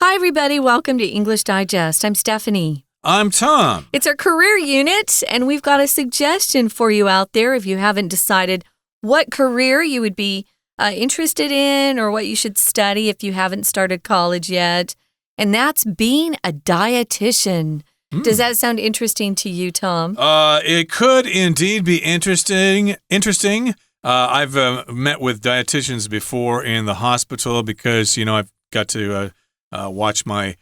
Hi, everybody. Welcome to English Digest. I'm Stephanie. I'm Tom. It's our career unit, and we've got a suggestion for you out there if you haven't decided what career you would be interested in or what you should study if you haven't started college yet. And that's being a dietitian. Does that sound interesting to you, Tom? It could indeed be interesting. I've met with dietitians before in the hospital because, I've got to watch my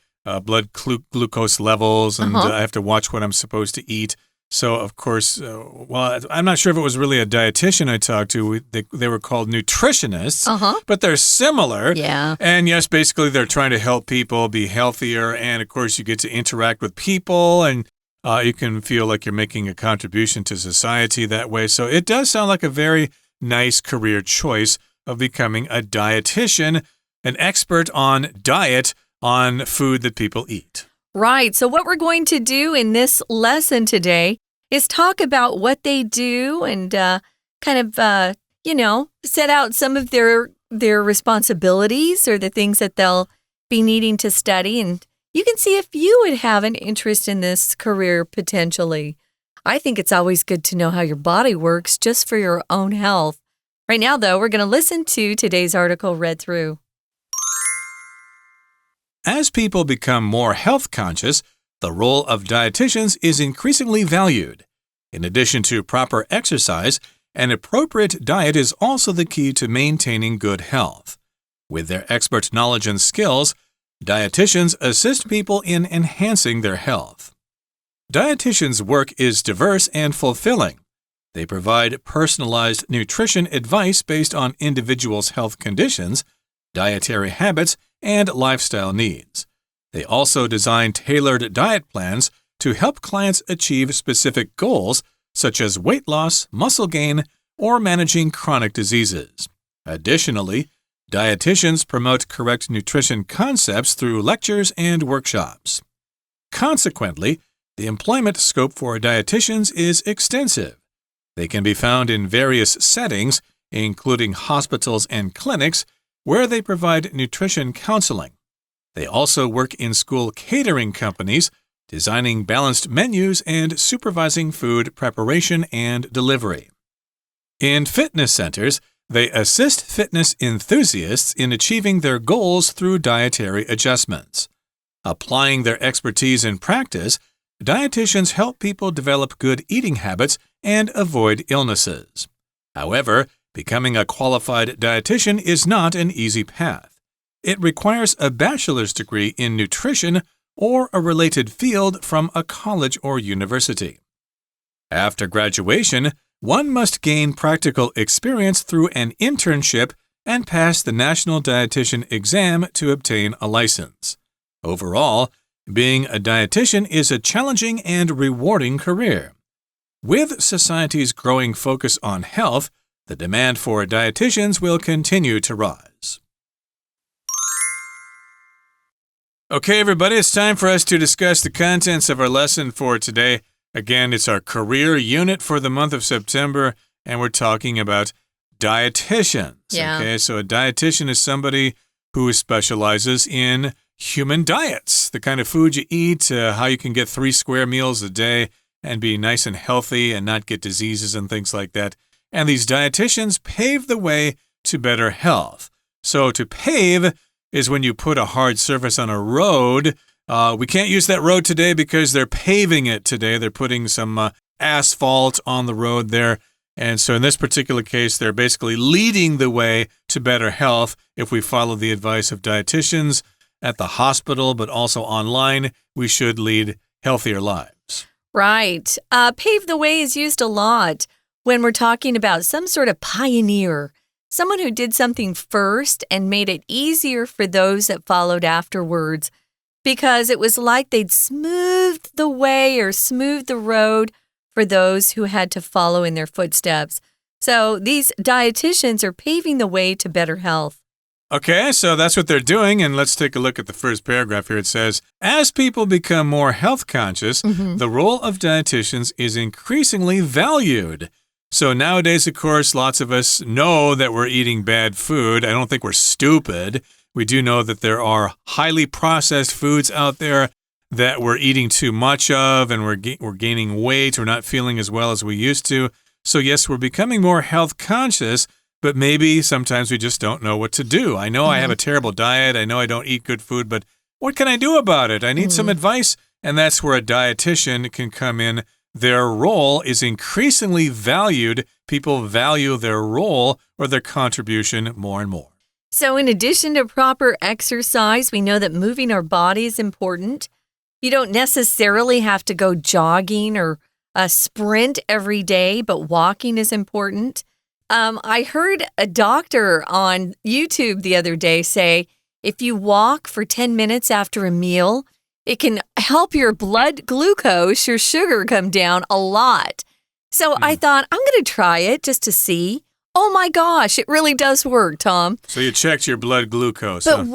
blood glucose levels, and I have to watch what I'm supposed to eat. So, of course, I'm not sure if it was really a dietitian I talked to. They were called nutritionists, but they're similar. Yeah. And yes, basically, they're trying to help people be healthier. And, of course, you get to interact with people, and you can feel like you're making a contribution to society that way. So it does sound like a very nice career choice of becoming a dietitian, an expert on diet, on food that people eat. Right. So what we're going to do in this lesson today is talk about what they do and set out some of their responsibilities or the things that they'll be needing to study. And you can see if you would have an interest in this career potentially. I think it's always good to know how your body works just for your own health. Right now, though, we're going to listen to today's article read through. As people become more health conscious, the role of dietitians is increasingly valued. In addition to proper exercise, an appropriate diet is also the key to maintaining good health. With their expert knowledge and skills, dietitians assist people in enhancing their health. Dietitians' work is diverse and fulfilling. They provide personalized nutrition advice based on individuals' health conditions, dietary habits, and lifestyle needs. They also design tailored diet plans to help clients achieve specific goals, such as weight loss, muscle gain, or managing chronic diseases. Additionally, dietitians promote correct nutrition concepts through lectures and workshops. Consequently, the employment scope for dietitians is extensive. They can be found in various settings, including hospitals and clinics, where they provide nutrition counseling. They also work in school catering companies, designing balanced menus and supervising food preparation and delivery. In fitness centers, they assist fitness enthusiasts in achieving their goals through dietary adjustments. Applying their expertise in practice, dietitians help people develop good eating habits and avoid illnesses. However, becoming a qualified dietitian is not an easy path. It requires a bachelor's degree in nutrition or a related field from a college or university. After graduation, one must gain practical experience through an internship and pass the National Dietitian Exam to obtain a license. Overall, being a dietitian is a challenging and rewarding career. With society's growing focus on health, the demand for dietitians will continue to rise. Okay, everybody, it's time for us to discuss the contents of our lesson for today. Again, it's our career unit for the month of September, and we're talking about dietitians. Yeah. Okay, so a dietitian is somebody who specializes in human diets, the kind of food you eat, how you can get 3 square meals a day and be nice and healthy and not get diseases and things like that. And these dietitians pave the way to better health. So to pave is when you put a hard surface on a road. We can't use that road today because they're paving it today. They're putting some asphalt on the road there. And so in this particular case, they're basically leading the way to better health if we follow the advice of dietitians at the hospital, but also online. We should lead healthier lives. Right. Pave the way is used a lot when we're talking about some sort of pioneer, someone who did something first and made it easier for those that followed afterwards, because it was like they'd smoothed the way or smoothed the road for those who had to follow in their footsteps. So these dietitians are paving the way to better health. Okay, so that's what they're doing, and let's take a look at the first paragraph here. It says, as people become more health conscious, the role of dietitians is increasingly valued. So nowadays, of course, lots of us know that we're eating bad food. I don't think we're stupid. We do know that there are highly processed foods out there that we're eating too much of, and we're gaining weight. We're not feeling as well as we used to. So yes, we're becoming more health conscious, but maybe sometimes we just don't know what to do. I know I have a terrible diet. I know I don't eat good food, but what can I do about it? I need some advice, and that's where a dietitian can come in. Their role is increasingly valued. People value their role or their contribution more and more. So in addition to proper exercise, we know that moving our body is important. You don't necessarily have to go jogging or sprint every day, but walking is important. I heard a doctor on YouTube the other day say, if you walk for 10 minutes after a meal, it can help your blood glucose, your sugar, come down a lot. So I thought, I'm going to try it just to see. Oh my gosh, it really does work, Tom. So you checked your blood glucose. But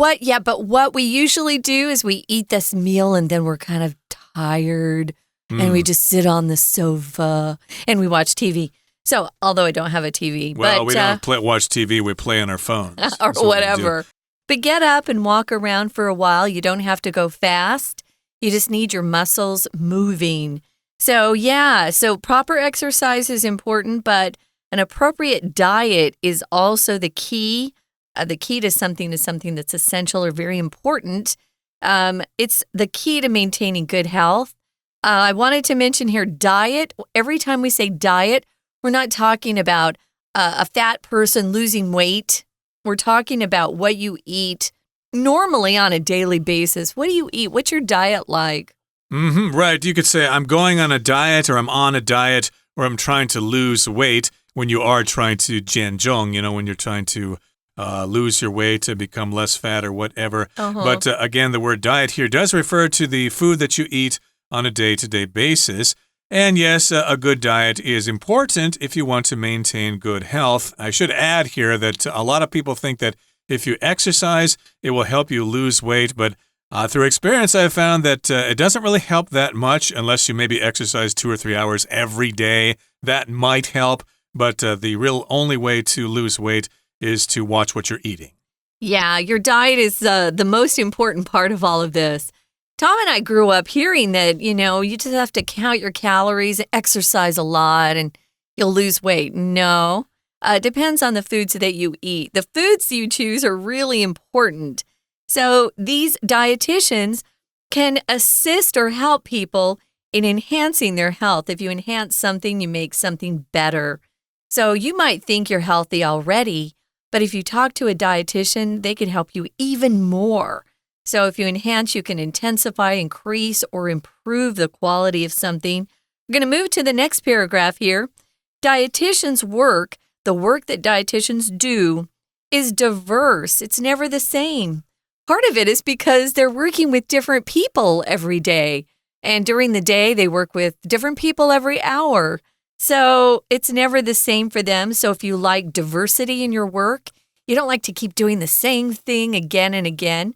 what we usually do is we eat this meal and then we're kind of tired and we just sit on the sofa and we watch TV. So, although I don't have a TV. Well, but, we don't watch TV, we play on our phones. Or whatever. But get up and walk around for a while. You don't have to go fast. You just need your muscles moving. So, so proper exercise is important, but an appropriate diet is also the key. The key to something that's essential or very important. It's the key to maintaining good health. I wanted to mention here diet. Every time we say diet, we're not talking about a fat person losing weight. We're talking about what you eat normally on a daily basis. What do you eat? What's your diet like? Right. You could say, I'm going on a diet, or I'm on a diet, or I'm trying to lose weight when you are trying to 减重, when you're trying to lose your weight to become less fat or whatever. But again, the word diet here does refer to the food that you eat on a day-to-day basis. And yes, a good diet is important if you want to maintain good health. I should add here that a lot of people think that if you exercise, it will help you lose weight. But through experience, I've found that it doesn't really help that much unless you maybe exercise 2 or 3 hours every day. That might help. But the real only way to lose weight is to watch what you're eating. Yeah, your diet is the most important part of all of this. Tom and I grew up hearing that, you just have to count your calories, exercise a lot, and you'll lose weight. No, it depends on the foods that you eat. The foods you choose are really important. So these dietitians can assist or help people in enhancing their health. If you enhance something, you make something better. So you might think you're healthy already, but if you talk to a dietitian, they can help you even more. So if you enhance, you can intensify, increase, or improve the quality of something. We're going to move to the next paragraph here. Dietitians' work, the work that dietitians do, is diverse. It's never the same. Part of it is because they're working with different people every day. And during the day, they work with different people every hour. So it's never the same for them. So if you like diversity in your work, you don't like to keep doing the same thing again and again.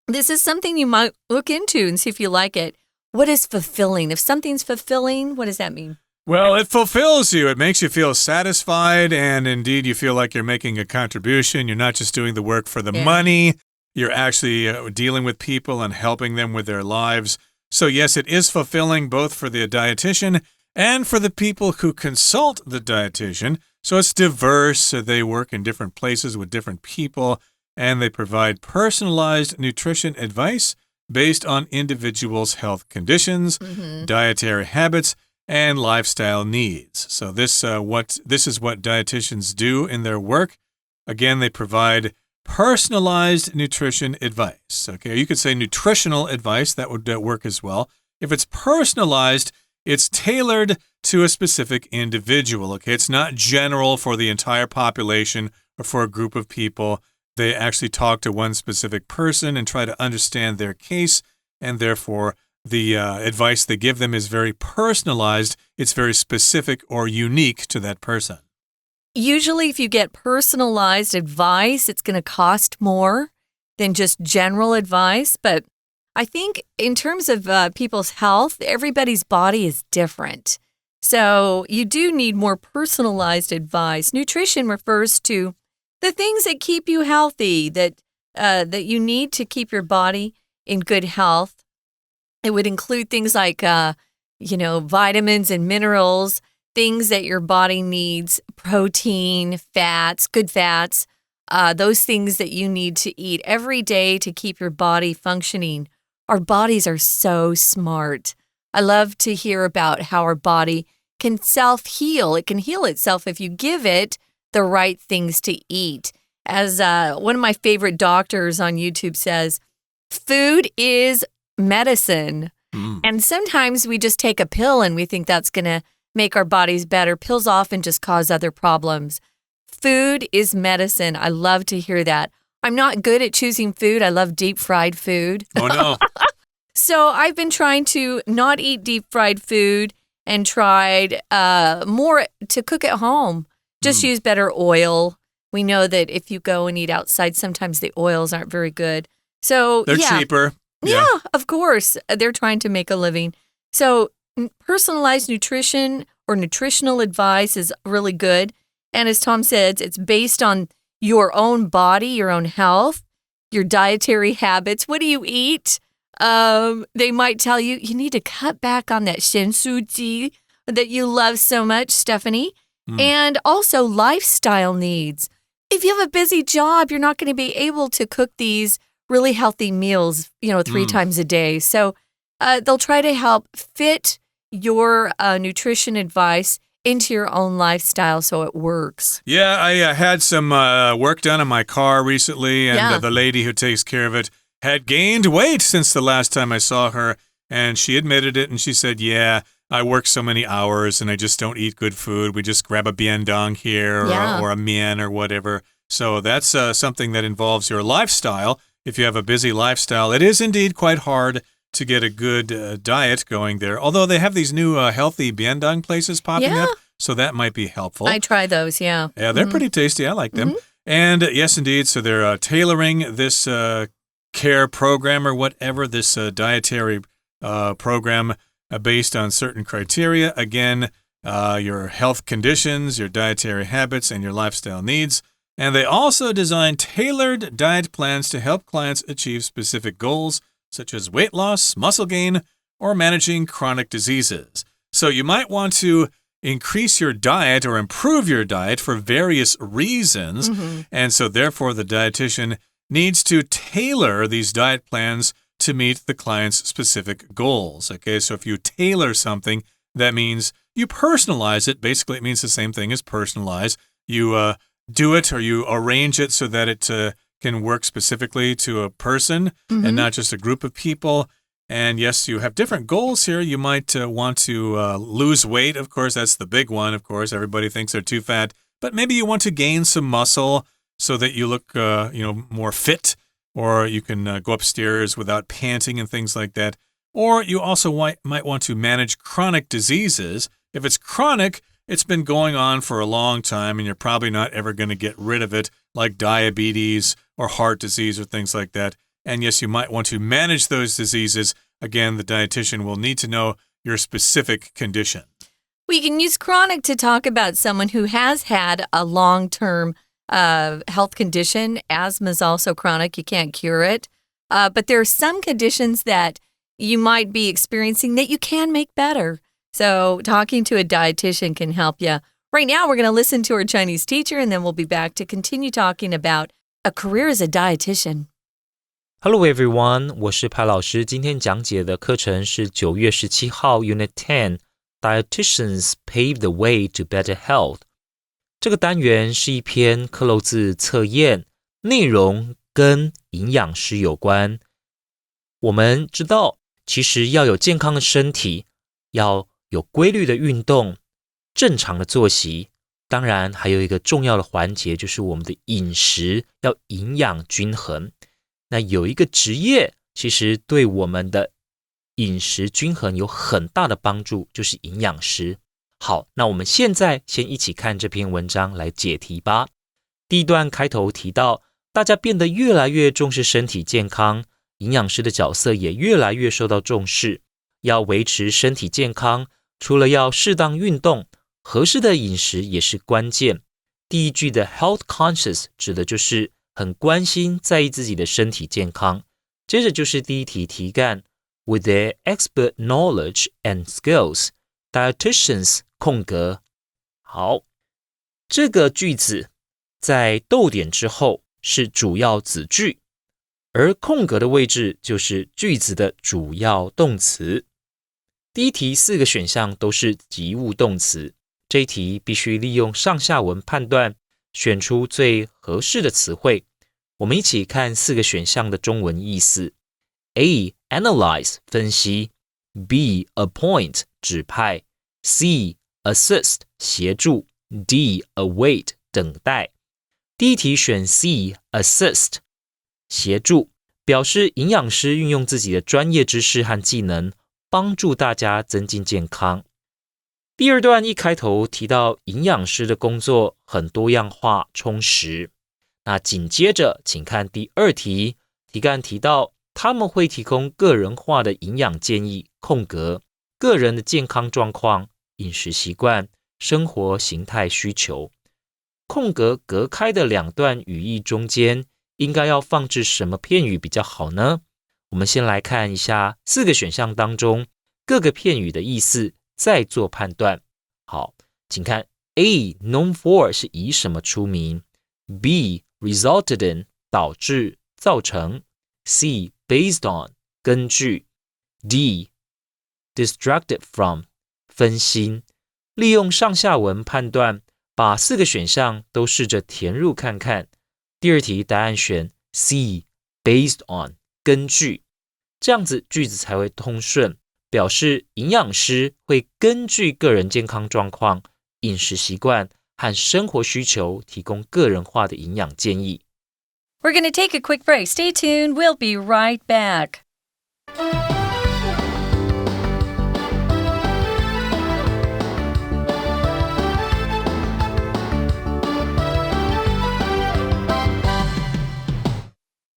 This is something you might look into and see if you like it. What is fulfilling? If something's fulfilling, what does that mean? Well, it fulfills you. It makes you feel satisfied, and indeed you feel like you're making a contribution. You're not just doing the work for the money. You're actually dealing with people and helping them with their lives. So yes, it is fulfilling both for the dietitian and for the people who consult the dietitian. So it's diverse. So they work in different places with different people. And they provide personalized nutrition advice based on individuals' health conditions, dietary habits, and lifestyle needs. So this is what dietitians do in their work. Again, they provide personalized nutrition advice. Okay, you could say nutritional advice. That would work as well. If it's personalized, it's tailored to a specific individual. Okay, it's not general for the entire population or for a group of people. They actually talk to one specific person and try to understand their case, and therefore the advice they give them is very personalized. It's very specific or unique to that person. Usually, if you get personalized advice, it's going to cost more than just general advice. But I think in terms of people's health, everybody's body is different. So you do need more personalized advice. Nutrition refers to the things that keep you healthy, that that you need to keep your body in good health. It would include things like, vitamins and minerals, things that your body needs, protein, fats, good fats, those things that you need to eat every day to keep your body functioning. Our bodies are so smart. I love to hear about how our body can self-heal. It can heal itself if you give it the right things to eat. As one of my favorite doctors on YouTube says, food is medicine. And sometimes we just take a pill and we think that's going to make our bodies better. Pills often just cause other problems. Food is medicine. I love to hear that. I'm not good at choosing food. I love deep fried food. Oh, no. So I've been trying to not eat deep fried food and tried more to cook at home. Just use better oil. We know that if you go and eat outside, sometimes the oils aren't very good. So They're cheaper. Yeah, of course. They're trying to make a living. So personalized nutrition or nutritional advice is really good. And as Tom said, it's based on your own body, your own health, your dietary habits. What do you eat? They might tell you, you need to cut back on that 咸酥鸡 that you love so much, Stephanie. And also lifestyle needs. If you have a busy job, you're not going to be able to cook these really healthy meals, 3 times a day. So they'll try to help fit your nutrition advice into your own lifestyle so it works. Yeah, I had some work done on my car recently, and the lady who takes care of it had gained weight since the last time I saw her, and she admitted it, and she said, yeah, I work so many hours, and I just don't eat good food. We just grab a biendong here or a mian or whatever. So that's something that involves your lifestyle. If you have a busy lifestyle, it is indeed quite hard to get a good diet going there. Although they have these new healthy biendong places popping up, so that might be helpful. I try those, yeah. Yeah, they're pretty tasty. I like them. And yes, indeed, so they're tailoring this care program or whatever, this dietary program based on certain criteria. Again, your health conditions, your dietary habits, and your lifestyle needs. And they also design tailored diet plans to help clients achieve specific goals, such as weight loss, muscle gain, or managing chronic diseases. So you might want to increase your diet or improve your diet for various reasons. And so therefore, the dietitian needs to tailor these diet plans to meet the client's specific goals. Okay, so if you tailor something, that means you personalize it. Basically, it means the same thing as personalize. You do it or you arrange it so that it can work specifically to a person and not just a group of people. And yes, you have different goals here. You might want to lose weight. Of course, that's the big one. Of course, everybody thinks they're too fat. But maybe you want to gain some muscle so that you look, more fit, or you can go upstairs without panting and things like that. Or you also might want to manage chronic diseases. If it's chronic, it's been going on for a long time, and you're probably not ever going to get rid of it, like diabetes or heart disease or things like that. And yes, you might want to manage those diseases. Again, the dietitian will need to know your specific condition. We can use chronic to talk about someone who has had a long-term health condition. Asthma is also chronic. You can't cure it. But there are some conditions that you might be experiencing that you can make better. So talking to a dietitian can help you. Right now, we're going to listen to our Chinese teacher, and then we'll be back to continue talking about a career as a dietitian. Hello everyone, 我是派老师。今天讲解的课程是9月17号 Unit 10 Dietitians Pave the Way to Better Health。这个单元是一篇克漏字测验，内容跟营养师有关。我们知道，其实要有健康的身体，要有规律的运动，正常的作息，当然还有一个重要的环节，就是我们的饮食要营养均衡。那有一个职业，其实对我们的饮食均衡有很大的帮助，就是营养师。好，那我们现在先一起看这篇文章来解题吧。第一段开头提到，大家变得越来越重视身体健康，营养师的角色也越来越受到重视。要维持身体健康，除了要适当运动，合适的饮食也是关键。第一句的 health conscious 指的就是很关心在意自己的身体健康。接着就是第一题题干 With their expert knowledge and skills, dietitians 空格。好，这个句子在逗点之后是主要子句，而空格的位置就是句子的主要动词。第一题4个选项都是及物动词，这一题必须利用上下文判断，选出最合适的词汇。我们一起看4个选项的中文意思。A. Analyze 分析 B. Appoint 指派 C. Assist 协助 D. Await 等待。第一题选 C. Assist 协助，表示营养师运用自己的专业知识和技能帮助大家增进健康。第二段一开头提到营养师的工作很多样化充实，那紧接着请看第二题，题干提到他们会提供个人化的营养建议空格，个人的健康状况、饮食习惯、生活形态需求。空格隔开的2段语义中间应该要放置什么片语比较好呢？我们先来看一下4个选项当中各个片语的意思，再做判断。好，请看 A. Known for 是以什么出名 B. Resulted in 导致造成 C. Based on 根据 D. Distracted from 分心。利用上下文判断，把4个选项都试着填入看看。第二题答案选 C. Based on 根据，这样子句子才会通顺，表示营养师会根据个人健康状况、饮食习惯和生活需求提供个人化的营养建议。We're going to take a quick break. Stay tuned. We'll be right back.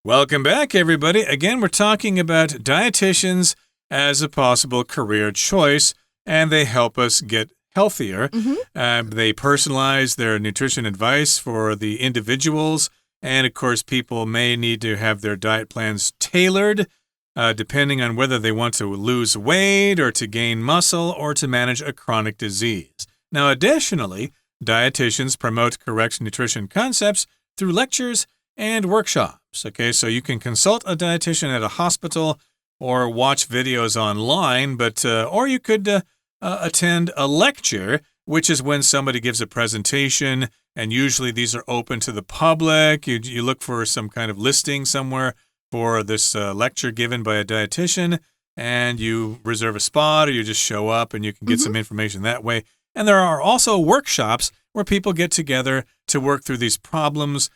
Welcome back, everybody. Again, we're talking about dietitians as a possible career choice, and they help us get healthier. They personalize their nutrition advice for the individuals, and of course, people may need to have their diet plans tailored, depending on whether they want to lose weight or to gain muscle or to manage a chronic disease. Now, additionally, dietitians promote correct nutrition concepts through lectures and workshops. Okay, so you can consult a dietitian at a hospital or watch videos online, or you could attend a lecture, which is when somebody gives a presentation, and usually these are open to the public. You look for some kind of listing somewhere for this lecture given by a dietitian, and you reserve a spot or you just show up and you can get some information that way. And there are also workshops where people get together to work through these problems.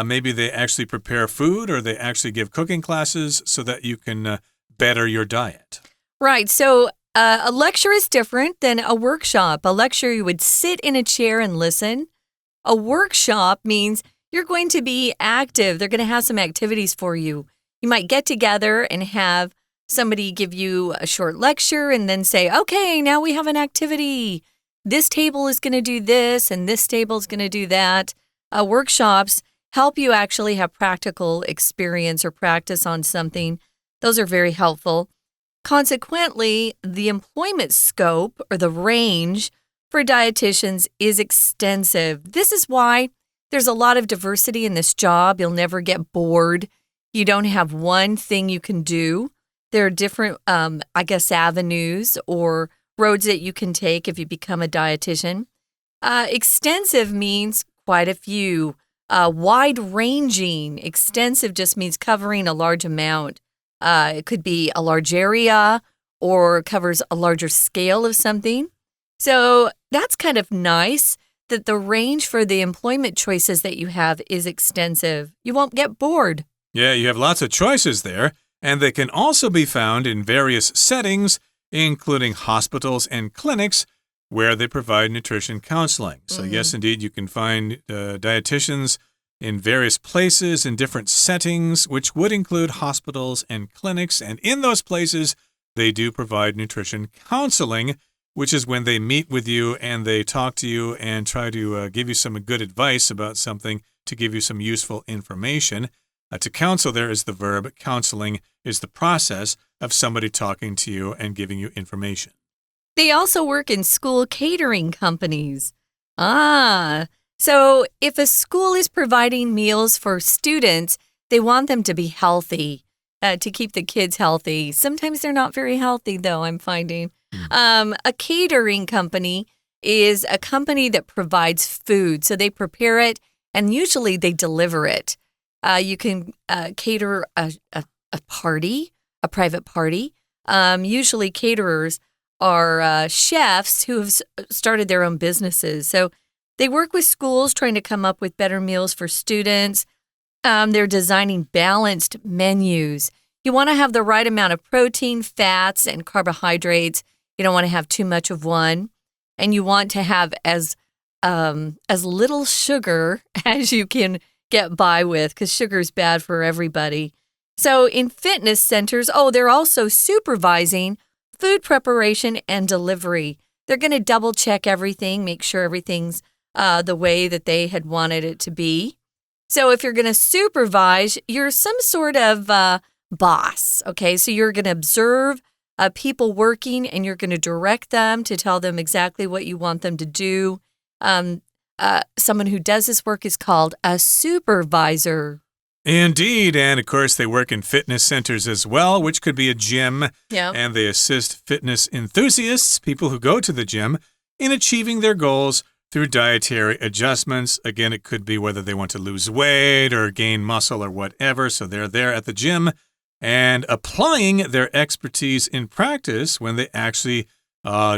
Maybe they actually prepare food or they actually give cooking classes so that you can better your diet. Right. So a lecture is different than a workshop. A lecture, you would sit in a chair and listen. A workshop means you're going to be active. They're going to have some activities for you. You might get together and have somebody give you a short lecture and then say, okay, now we have an activity. This table is going to do this and this table is going to do that. Workshops help you actually have practical experience or practice on something. Those are very helpful. Consequently, the employment scope or the range for dietitians is extensive. This is why there's a lot of diversity in this job. You'll never get bored. You don't have one thing you can do. There are different, avenues or roads that you can take if you become a dietitian. Extensive means quite a few. Wide-ranging. Extensive just means covering a large amount. It could be a large area or covers a larger scale of something. So that's kind of nice that the range for the employment choices that you have is extensive. You won't get bored. Yeah, you have lots of choices there, and they can also be found in various settings, including hospitals and clinics, where they provide nutrition counseling. So yes, indeed, you can find dietitians in various places in different settings, which would include hospitals and clinics. And in those places, they do provide nutrition counseling, which is when they meet with you and they talk to you and try to give you some good advice about something to give you some useful information. To counsel there is the verb. Counseling is the process of somebody talking to you and giving you information. They also work in school catering companies. So if a school is providing meals for students, they want them to be healthy, to keep the kids healthy. Sometimes they're not very healthy, though, I'm finding. A catering company is a company that provides food. So they prepare it, and usually they deliver it. You can cater a party, a private party. Usually caterers are chefs who have started their own businesses. So they work with schools trying to come up with better meals for students. They're designing balanced menus. You want to have the right amount of protein, fats, and carbohydrates. You don't want to have too much of one. And you want to have as little sugar as you can get by with, because sugar is bad for everybody. So in fitness centers, they're also supervising food preparation and delivery. They're going to double check everything, make sure everything's the way that they had wanted it to be. So if you're going to supervise, you're some sort of boss, okay? So you're going to observe people working, and you're going to direct them to tell them exactly what you want them to do. Someone who does this work is called a supervisor. Indeed, and of course they work in fitness centers as well, which could be a gym. Yeah. And they assist fitness enthusiasts, people who go to the gym, in achieving their goals through dietary adjustments. Again, it could be whether they want to lose weight or gain muscle or whatever. So they're there at the gym and applying their expertise in practice when they actually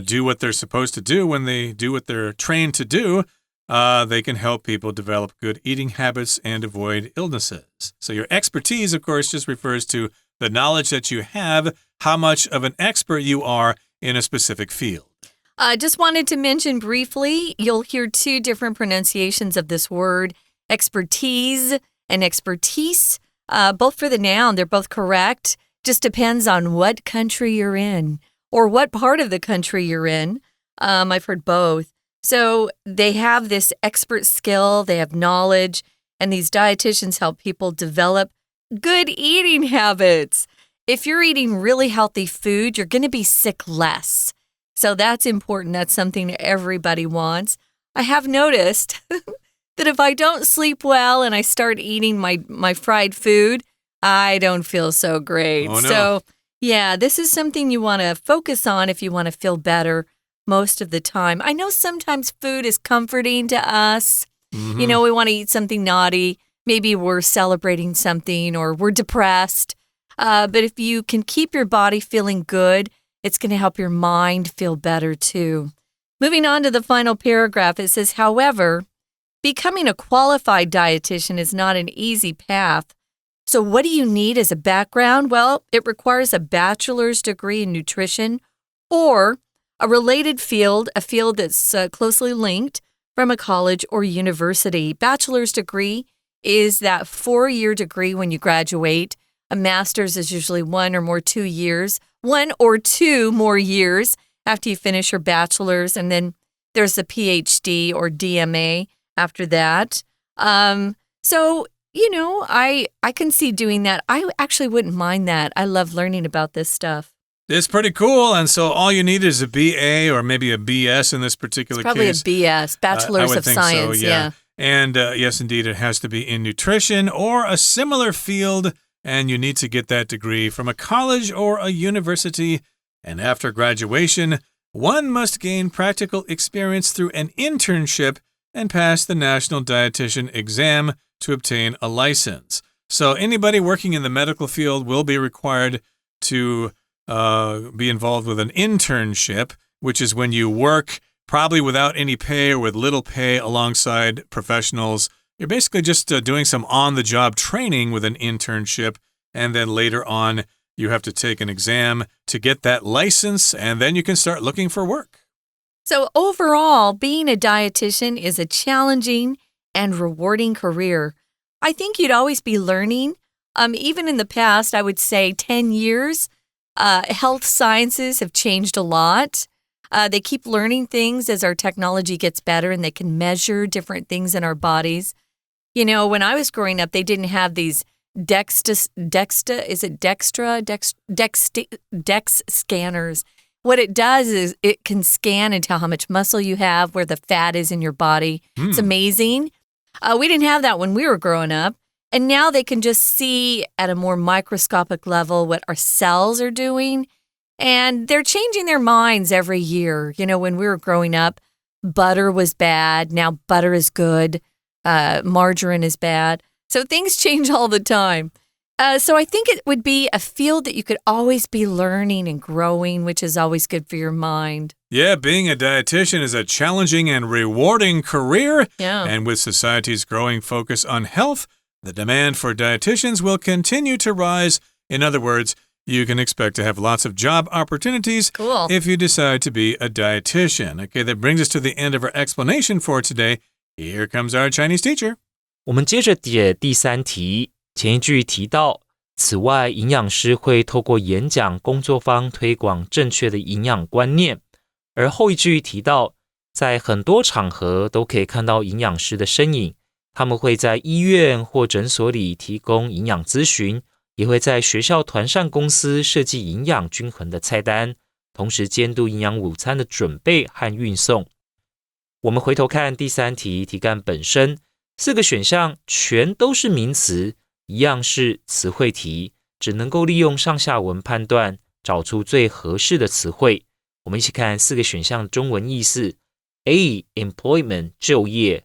do what they're supposed to do, when they do what they're trained to do. They can help people develop good eating habits and avoid illnesses. So your expertise, of course, just refers to the knowledge that you have, how much of an expert you are in a specific field. Just wanted to mention briefly, you'll hear two different pronunciations of this word, expertise and expertise. Both for the noun, they're both correct. Just depends on what country you're in or what part of the country you're in. I've heard both. So they have this expert skill, they have knowledge, and these dietitians help people develop good eating habits. If you're eating really healthy food, you're going to be sick less. So that's important. That's something everybody wants. I have noticed that if I don't sleep well and I start eating my fried food, I don't feel so great. Oh, no. So, yeah, this is something you want to focus on if you want to feel better most of the time. I know sometimes food is comforting to us. Mm-hmm. You know, we want to eat something naughty. Maybe we're celebrating something or we're depressed. But if you can keep your body feeling good, it's going to help your mind feel better too. Moving on to the final paragraph, it says, however, becoming a qualified dietitian is not an easy path. So what do you need as a background? Well, it requires a bachelor's degree in nutrition or a related field, a field that's closely linked from a college or university. Bachelor's degree is that 4-year degree when you graduate. A master's is usually 1 or 2 more years after you finish your bachelor's. And then there's the PhD or DMA after that. So, you know, I can see doing that. I actually wouldn't mind that. I love learning about this stuff. It's pretty cool. And so all you need is a BA or maybe a BS in this particular Probably case. a BS, Bachelor's of Science. So, yeah. And yes, indeed, it has to be in nutrition or a similar field. And you need to get that degree from a college or a university. And after graduation, one must gain practical experience through an internship and pass the National Dietitian exam to obtain a license. So anybody working in the medical field will be required to be involved with an internship, which is when you work probably without any pay or with little pay alongside professionals. You're basically just doing some on-the-job training with an internship, and then later on you have to take an exam to get that license, and then you can start looking for work. So overall, being a dietitian is a challenging and rewarding career. I think you'd always be learning. Even in the past, I would say 10 years, health sciences have changed a lot. They keep learning things as our technology gets better and they can measure different things in our bodies. You know, when I was growing up, they didn't have these Dex scanners. What it does is it can scan and tell how much muscle you have, where the fat is in your body. It's amazing. We didn't have that when we were growing up. And now they can just see at a more microscopic level what our cells are doing. And they're changing their minds every year. You know, when we were growing up, butter was bad. Now butter is good. Margarine is bad. So things change all the time. So I think it would be a field that you could always be learning and growing, which is always good for your mind. Yeah, being a dietitian is a challenging and rewarding career. Yeah. And with society's growing focus on health, the demand for dietitians will continue to rise. In other words, you can expect to have lots of job opportunities if you decide to be a dietitian. Okay, that brings us to the end of our explanation for today. Here comes our Chinese teacher. 我们接着解第3题。前一句提到，此外，营养师会透过演讲、工作坊推广正确的营养观念。而后一句提到，在很多场合都可以看到营养师的身影。他们会在医院或诊所里提供营养咨询，也会在学校团膳公司设计营养均衡的菜单，同时监督营养午餐的准备和运送。我们回头看第3题题干本身，4个选项全都是名词，一样是词汇题，只能够利用上下文判断，找出最合适的词汇。我们一起看4个选项的中文意思。A. Employment 就业，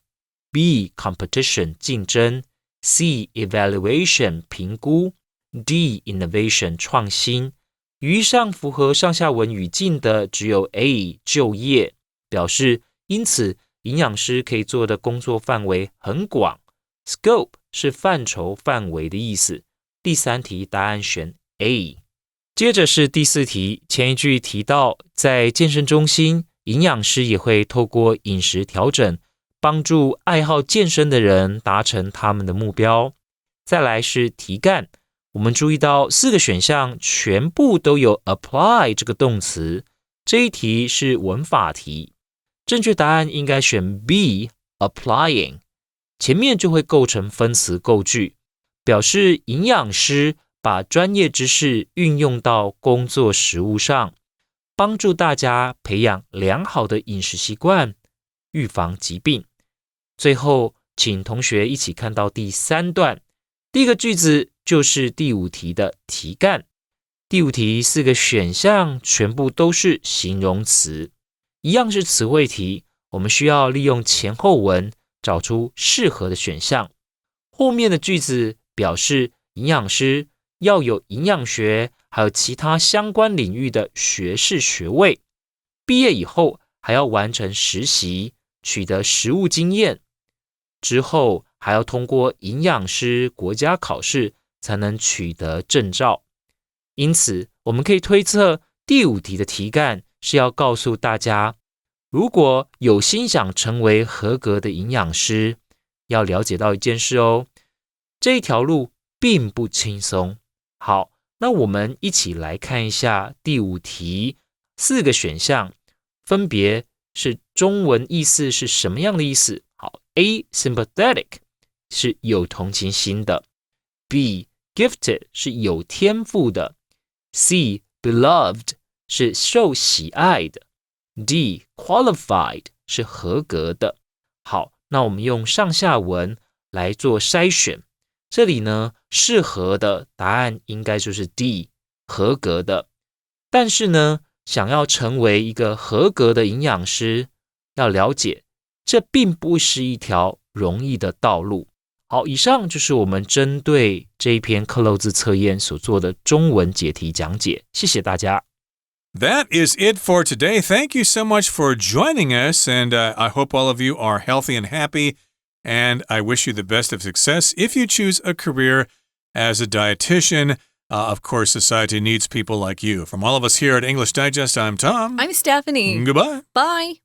B. Competition 竞争， C. Evaluation 评估， D. Innovation 创新。以上符合上下文语境的只有 A. 就业，表示因此营养师可以做的工作范围很广。 Scope 是范畴范围的意思。第3题答案选 A。 接着是第4题，前一句提到在健身中心，营养师也会透过饮食调整帮助爱好健身的人达成他们的目标。再来是题干，我们注意到4个选项全部都有 apply 这个动词，这一题是文法题，正确答案应该选 B applying， 前面就会构成分词构句，表示营养师把专业知识运用到工作实务上，帮助大家培养良好的饮食习惯，预防疾病。最后请同学一起看到第3段，第一个句子就是第5题的题干。第5题4个选项全部都是形容词，一样是词汇题，我们需要利用前后文找出适合的选项。后面的句子表示营养师要有营养学还有其他相关领域的学士学位，毕业以后还要完成实习，取得实务经验，之后还要通过营养师国家考试才能取得证照。因此我们可以推测第5题的题干是要告诉大家，如果有心想成为合格的营养师，要了解到一件事哦，这一条路并不轻松。好，那我们一起来看一下第5题4个选项分别是中文意思是什么样的意思。好， A. Sympathetic 是有同情心的， B. Gifted 是有天赋的， C. Beloved 是受喜爱的， D. Qualified 是合格的。好，那我们用上下文来做筛选，这里呢适合的答案应该就是 D 合格的。但是呢想要成为一个合格的营养师，要了解这并不是一条容易的道路。好，以上就是我们针对这一篇克漏字测验所做的中文解题讲解，谢谢大家。That is it for today. Thank you so much for joining us, and I hope all of you are healthy and happy, and I wish you the best of success if you choose a career as a dietitian. Of course, society needs people like you. From all of us here at English Digest, I'm Tom. I'm Stephanie. Goodbye. Bye.